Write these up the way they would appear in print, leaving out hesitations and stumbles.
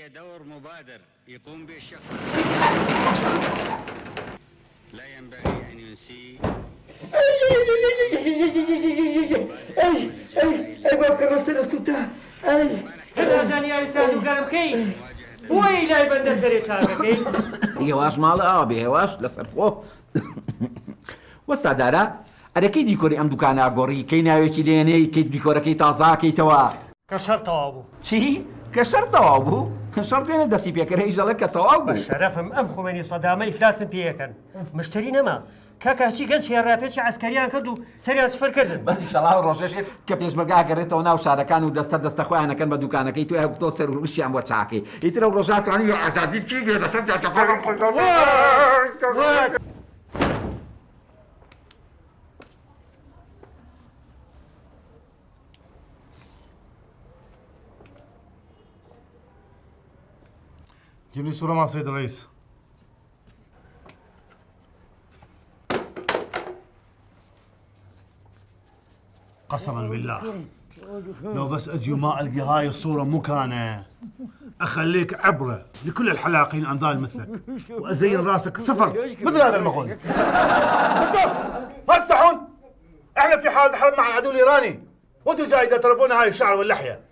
هي دور مبادر يقوم به الشخص لا ينبغي أن ينسيه. أي بكر رسل سوتا هلا زاني أستاذ وقرم خي بوي لا يبند سري شاكي هێواش ماڵە ئاوێ هێواش لەسەر خۆ وەستادارە ئەرەکەی دیکۆری ئەم دوکانە گۆڕی کەی ناوێکی لێنەی کەیت دیکۆرەکەی تازاکەیتەوە كشر طوابو چی کە شەر تەواو بوو شەڕ پێنە دەستی پێکرد هیچ دەڵێت کە تەواو بوو بشرفم أم خميني صدامة إفلاس بيكن مشتري نما كاكاشي قال شي رابيتش عسكريان كردو سريع صفر كردن بەس ئیشەڵا ڕۆژێشێت کە پێشمەرگاگەڕێتەوە ناو شارەکان و دەستە خۆیانەکەن بە دوکانەکەی توی هەبتۆ سەر و ڕوشیان بۆ چاکەی ئیترە و ڕۆژاکانی ئازادی چی دێ لەسەر جيب لي صورة مع سيد الرئيس. قسما بالله لو بس اجي وما القي هاي الصورة مكانه اخليك عبرة لكل الحلاقين انذال مثلك وازين راسك صفر مثل هذا المغول. ما تستحون؟ احنا في حالة حرب مع العدو الايراني وانتم جاي تضربون هاي الشعر واللحية.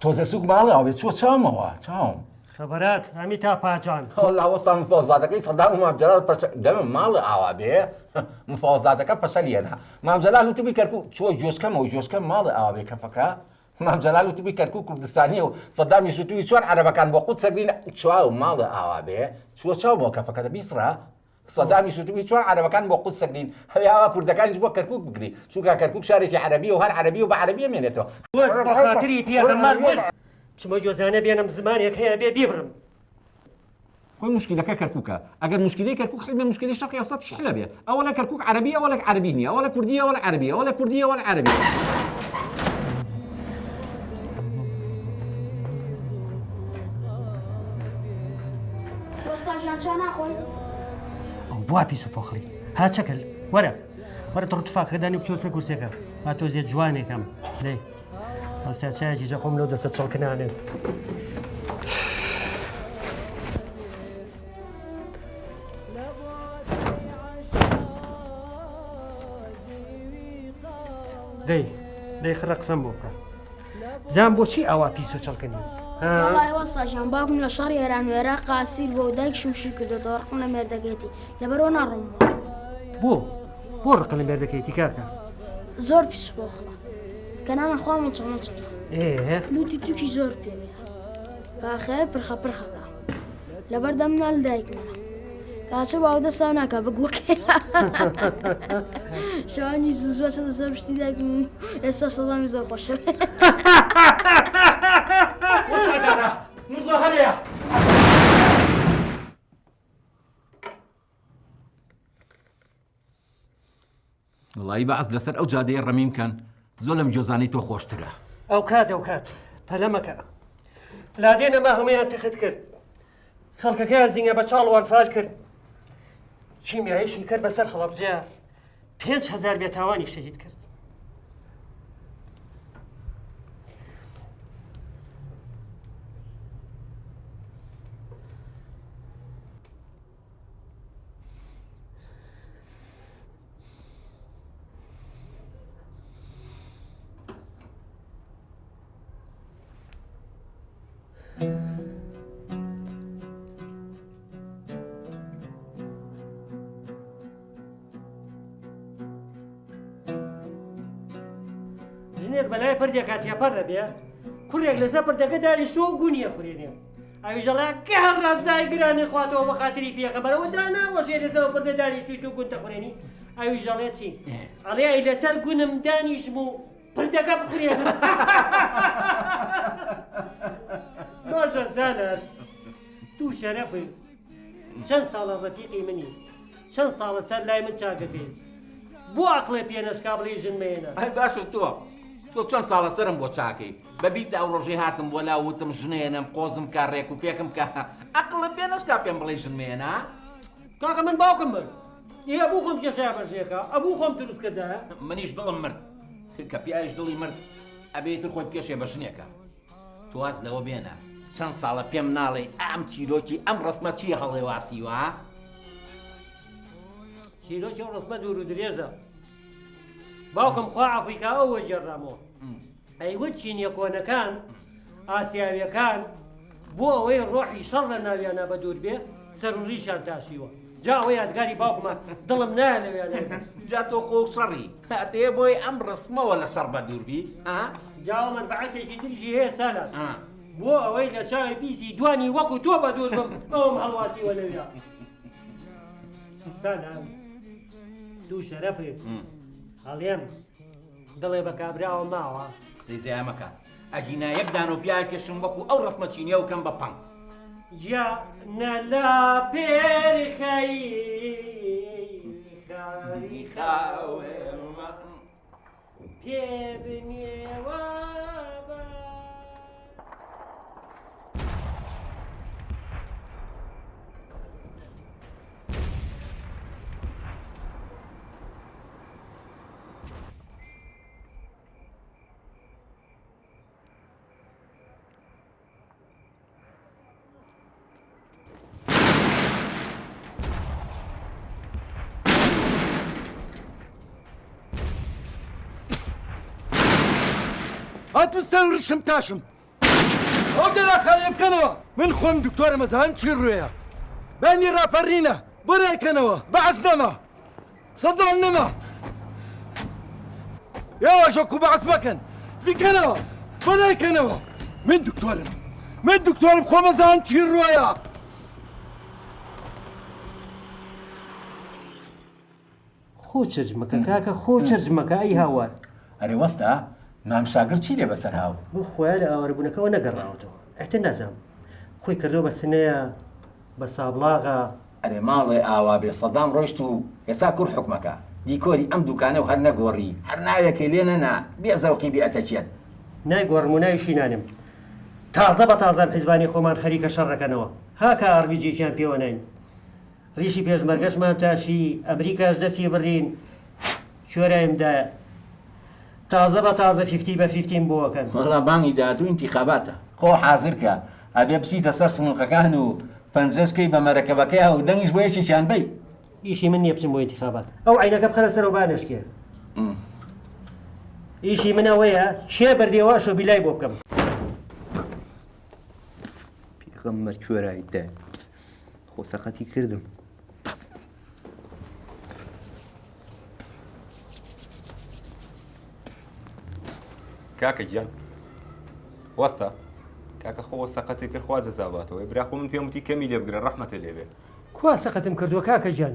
تۆزە سوک ماڵەوە بێت چوە چاومەوە چاوم خبرات أمي تا باجان لاوەستا مفۆزاتەکەی سەدام و مامجلال دەمم ماڵە ئاوا بێ مفۆزاتەکە پەشەلێنە مامجلال وتبی کەرکوو چوە جۆسکەمەوە جۆسکەم ماڵە ئاوا بێ کەفەکە مامجلال وتبی کەرکوو کوردستانی و سەدامی سوتوی چۆن عەرەبەکان بۆ قوت سەگرین چوا و ماڵە ئاوا بێ چوە چاومەوە کەفەکە بیسرا سەدامی سوتوی چۆن عەرەبەکان بۆ قوت سەگرین هەوێ ئاوا کوردەکانیش بۆ کەرکووک بگری چونکە کەرکووک شارێکی عەرەبی و هەر عەرەبی و بە عەرەبی مێنێتەوە وز بخاطري بيغمار وز شما جوزانه بينم زمانك هي بيبرم خۆی مشکلەکە کەرکووکە ئەگەر مشکلەی کەرکووک حل بێ مشکلی شەرقی ئەوسەطیش حلە بێ ئەوە لە کەرکووک عەرەبی ئەوە لە عەرەبی نییە ئەوە لە کوردی ئەوە لە عەرەبی ئەوە لە کوردی ئەوە لە عەرەبی وەستاژیان چا ناخۆی ئەو بوا پیس و پۆخڵی ها چەکەل وەرە وەرە ڕتفاقەدانی بچۆ سەر کورسەکە با تۆ زێت جوانێکم دەی ئەوسا چایەکی جەقۆم لەو دەسە چۆڵکنانێ دەی خڕە قسەم بۆ بکە بزان بۆچی ئەوا پیس و چڵکنی وڵای وەستاژیان باوکم لە شەڕی ئێرانوێرە قاسیر بۆ و دایکشم شی کردەوە ڕقم لە مێردەکەیەتی لەبەرەوە ناڕۆمەوە بۆ ڕقە لە مێردەکەیتی کاکە زۆر پیس بۆخڵە کەنانە خوا چڵە لوتی تووکی زۆر پێوێ کاخێ پرخەکە لەبەر دەمنا لە دایکمەە کاچە باو دەستا ناکە بگوکێ شانی زوزوە چە دەسەر پشتی دایکم ئێستا سەڵامی زۆر خۆشە مزەهەرەیە وڵایی بەعەز لەسەر ئەو جادەیە ڕەمیم کەن زۆر لەم جۆزانەی تۆ خۆشترە ئەو کات پەلەمەکە لادێنەما هەمویان تخت کرد خەڵکەکەیان زیینە بە چاڵوان فال کرد کیمیایشی کرد بەسەر خەڵەبجە 5,000 بێتاوانی شەهید کرد ژنێک بەلای پردێک هاتیە پەر دەبێ کوڕێک لەسەر پردەکە دانیشتووە و گونیە خوێنێ ئەویژەڵا کە هەر ڕازای گرانی خواتەوە بە خاتری پێخەبەرەوە داناوەژێ لەسەر پردە دانیشتویت و گونتە خوێنی ئەویژەڵێ چی ئەڵێ ئەی لەسەر گونم دانیشم و پردەکە بخورێن باشە زانەر تو شەرەفی چەند ساڵە ڕەفیقی منی چەند ساڵە سەر لای من چاکەکەی بۆ عەقڵێ پێنەشکا بڵێ ژنمێنە ئەی باشە تۆ چەند ساڵە سەرم بۆ چاکەی بەبیت ئەو ڕۆژەی هاتم بۆ لاوتم ژنێنم قۆزم کا ڕێک و پێکم کە عەقڵە پێنەشکا پێم بڵێ ژنمێنە کاکە من باوکم مرد ئێ ئەبوو خۆم کێشای بەژێکە ئەبوو خۆم دروست کردە منیش دڵم مرد کە پیاش دڵی مرد ئەبێتر خۆی کێشێ بە شنێکە تواز لەوە بێنە چەند ساڵە پێم ناڵێ ئەم چیرۆکی ئەم ڕسمە چی هەڵێ واسیوە چیرۆکی ئەو ڕسمە دوور و درێژە باوکم خوا عەفویکا ئەوە جێڕامەوە ئەیوە چینیە کۆنەکان ئاسیاویەکان بۆ ئەوەی ڕۆحی شەڕ لە ناویانە بە دوور بێ سەر و ڕیشیان تاشیوە جا ئەوە یادگاری باوکمە دڵم نایە لەوێنە جا تۆ خۆ شەڕی هاتەیە بۆی ئەم ڕسمەوە لە سەر بە دووربی جاوە منفعەتێکی تریشی هەیە سالان بۆ ئەوەی لە چاوی پیسی دوانی وەکو تۆ بە دوور بم ئەوم هەڵواسیوە لەوێ سالان دوو شەرەفێک هەڵێم دڵێ بە کابراوە ماوە قسەی زیامەکە ئەجینا یەکدان و پیاکێشم وەکو ئەو ڕسمە چینیە و کەم بە پەنگ یا نەلا پێرخەی پێ بنێوە هاتوستان ڕشم تاشم ئەو دەلاخانێ بکەنەوە من خۆم دکتۆرە مەزان چی ڕوێیە بانی ڕاپەڕینە بۆ ڕایکەنەوە بەعەز نەما سەدڵ نەما یاوەژەکو بەعەز مەکەن بیکەنەوە بۆ ڕایکەنەوە من دکتۆرم خۆ مەزان چی ڕوێیە خۆ چرجمەکە کاکە خۆ چرجمەکە ئەی هاوار ئەرێ وەستا مام شاگرد چی لێ بەسەر هاو بۆ خۆیان لە ئاوارەبوونەکەەوە نەگەڕاوەتەوە ئەتە نازام خۆی کردەوە بە سنەیە بە سابڵاغا ئەرێ ماڵێ ئاوا بێ سەدام ڕۆیشت و ئێسا کوڕ حکومەکە دیکۆری ئەم دوکانە و هەر نەگۆڕی هەر ناوێکی لێ نەنا بێزەوقی بێئەتەچێت نایگۆڕم و ناویشی نانم تازە بە تازەم حیزبانی خۆمان خەریکە شەڕەکەنەوە هاکە ئەڕبیجێکیان پێوە نین ڕیشی پێشمەرگەشمان تاشی ئەمریکاش دەستی بڕین شوێرایمدایە تازە بە تازە 50 بە 15 بۆەکەن وەڵا بانگی داهاتوو ئینتیخاباتە خۆ حازرکە ئەبێ بچیتە سەر سنووقەکان و پەنجەشکەی بە مەرەکەبەکەیە و دەنگیش بۆ یەکێکیان بەی ئیشی من نییە بچم بۆ ئینتیخابات ئەو عینەکە بخەرە سەر و بانشکێ ئیشی من ئەوەیە چێ بەردێەوە شۆ بیلای بۆ بکەم پێغەمبەر کوێرایدا خۆ سەقەتی کردم کاکە گیان وەستا کاکە خۆوە سەقەتی کرد خوا جەزاباتەوە براخۆ من پێم وتی کەمی لێ بگرە ڕەحمەتە لێبێ کوا سەقەتم کردووە کاکە گیان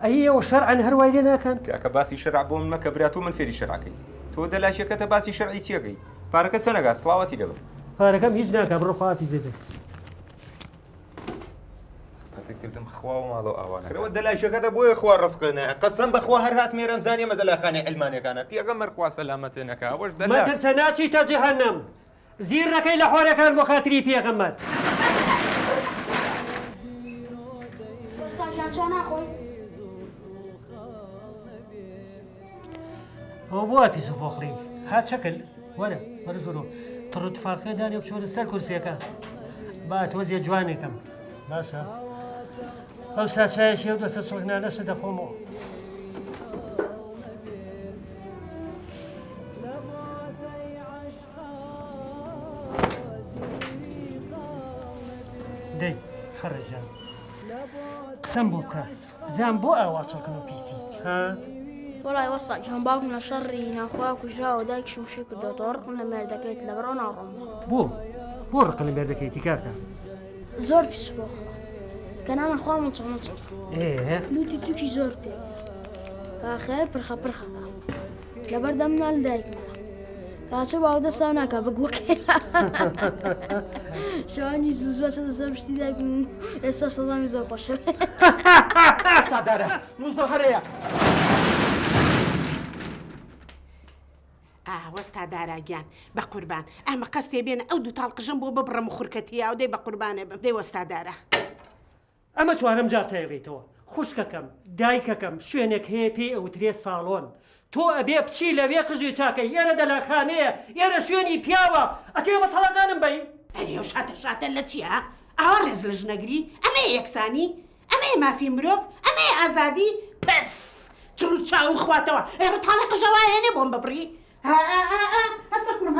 ئەی ئێوە شەرعەن هەروای لێ ناکەن کاکە باسی شەرع بۆ من مەکە برا تۆ من فێری شەرعەکەی تۆ دەلاشەکەتە باسی شەرعی چیەکەی پارەکە چەنەگا سڵاوەتی لەبە پارەکەم هیچ ناکە بڕۆ خوافیزێ بێت کردم خوا و ماڵ و ئاوانە خرەوە دەلاشەکەتە بۆیە خوا ڕزقێنە قەسەم بەخوا هەر هات مێرەم زانیمە دەلاخانەی علمانەکانە پێغەمبەر خوا سەلامەتێ نەکا ئەوەش دەلا مەترسە ناچیتە جەهەنەم زیرەکەی لە خۆرەکان بۆ خاتری پێغەمبەر وەستاژیان چا ناخۆی ئەو بۆ پیس و پۆخڕی هات چەکل وەرە وەرە زۆرۆ تڕتفاقەکە دانێ بچۆرە سەر کورسیەکە با تۆزیە جوانێکم باشە ئەو ساچایشی ئەو دەسە چڵکنانەشە دەخۆمەوە دەی خەرەجان قسەم بۆ بکە زان بۆ ئاوا چڵکن و پیسی ها وەڵای وەستا گیان باوکم لە شەڕی ناخوا کوژراوە دایکشم شی کردوەوە ڕقم لە مێردەکەیت لەبەرەوە ناڕۆمەوە بۆ ڕقن لە مێردەکەیتی کاکە زۆر پیس بۆ خڵە کەنانە خوا مڵچەڵ لوتی تووکی زۆر پێ کاخێر پرخە پرخەکە لەبەر دەمنا لە دایکمە کاچە باو دەساو ناکە بگووەکەی شەوانی زوو چە دەسە پشتی دایک من ئێستا سەڵامی زۆر خۆشە سادارە موزە هەرەیە وەستا داراگیان بە قوربان ئەمە قەستێ بێنە ئەو دوو تاڵقژم بۆ ببڕم و خورکەتییا و دەی بە قوربانێ بم دەی وەستا دارە ئەمە چوارەم جار تایڵێتەوە خوشکەکەم دایکەکەم شوێنێک هەیە پێی ئەوترێ ساڵۆن تۆ ئەبێ بچی لەوێ قژی چاکەی ئێرە دەلاخانەیە ئێرە شوێنی پیاوە ئەتێ بە تەڵەکانم بەی ئەرێ و شاتە لە چیە؟ ئاوا ڕێز لە ژنەگری ئەمە یەکسانی ئەمە مافی مرۆڤ ئەمە ئازادی پف چڕ چاو خواتەوە ئێڕتانە قژەوە هێنێ بۆم ببڕی هەستا کوڕم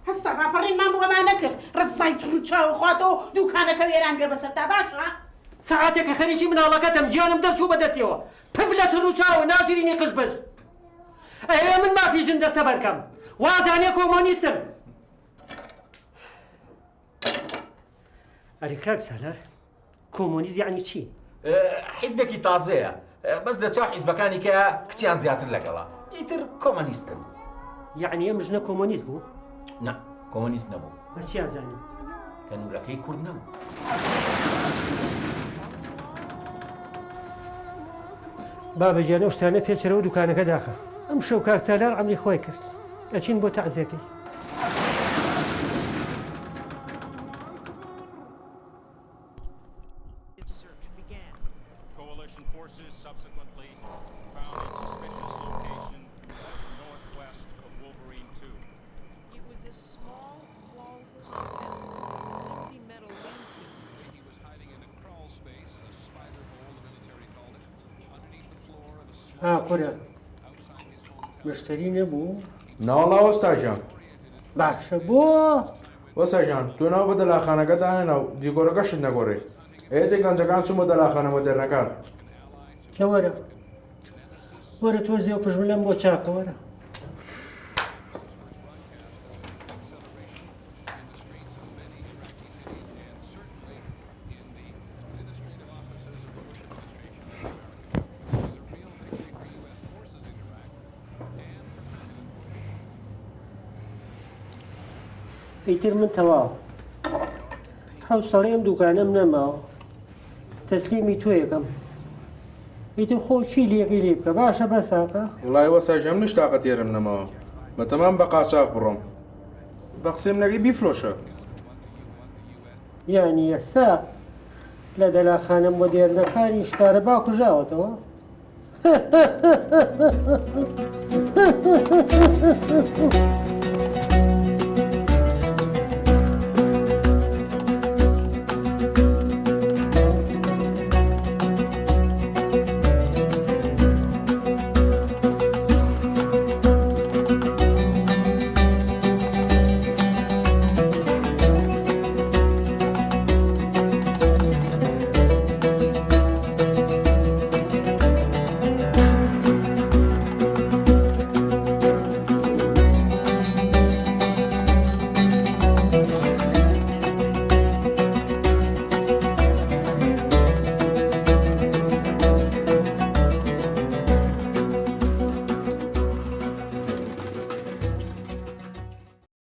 هەستا ڕاپەڕینمان بۆمان نەکرد ڕزای چڕ چاو خواتەوە دووکانەکە وێران بێ بەسەرتا باشە؟ سەعاتێکە خەریکی مناڵەکەتم گیانم دەرچوو بەدەستیەوە پف لە چڕ و چاوە ناژیرینی قژ بش ئەوێ من مافی ژندە سەبەرکەم وازانێ کۆمۆنیستم ئەری کاک سالار کۆمۆنیست یعنی چی؟ حیزبێکی تازەیە بەس دەچا حیزبەکانی کە کچیان زیاتر لەگەڵا ئیتر کۆمۆنیستن یعنی ئەم ژنە کۆمۆنیست بوو؟ نا کۆمۆنیست نەبوو بەچیان زانی؟ کە نورەکەی کورد نەبوو بابەجیان ئەو شتانە پێچەرەوە دوکانەکە داخە ئەم شەو کاکتالار ئەمری خۆی کرد ئەچین بۆ تەعزیەکەی Coalition forces subsequently found a suspicious location northwest of Wolverine 2. It was a small walled flimsy metal lean-to. He was hiding in a crawl space, a spider hole, the military called it, underneath the floor of a small قورە outside his hometown. مشتری نەبوو ناوەڵا وەستاژیان باشە بۆ وەستاژیان تۆ ناو بە دەلاخانەکە دانێنە و دیگۆرەکەشت نەگۆڕێ ئێتێک گەنجەکان چوومە دەلاخانە مۆدێرنەکان لەوەرە وەرە تۆزیێ و پژم لەم بۆ چاکە وەرە ئیتر من تەواو حوسەڵەی ئەم دوکانەم نەماوە تەسلیمی تۆ یەکەم ئیتر خۆ چی لێقی لێ بکە باشە بەساکە وڵای وەستاژیان منیش تاقە تێرم نەماوە بەتەمان بە قاچاق بڕۆم بە قسێم نەگەی بیفرۆشە یانی ئێستا لە دەلاخانە مۆدێرنەکانی شکارە باکوژاوەتەوە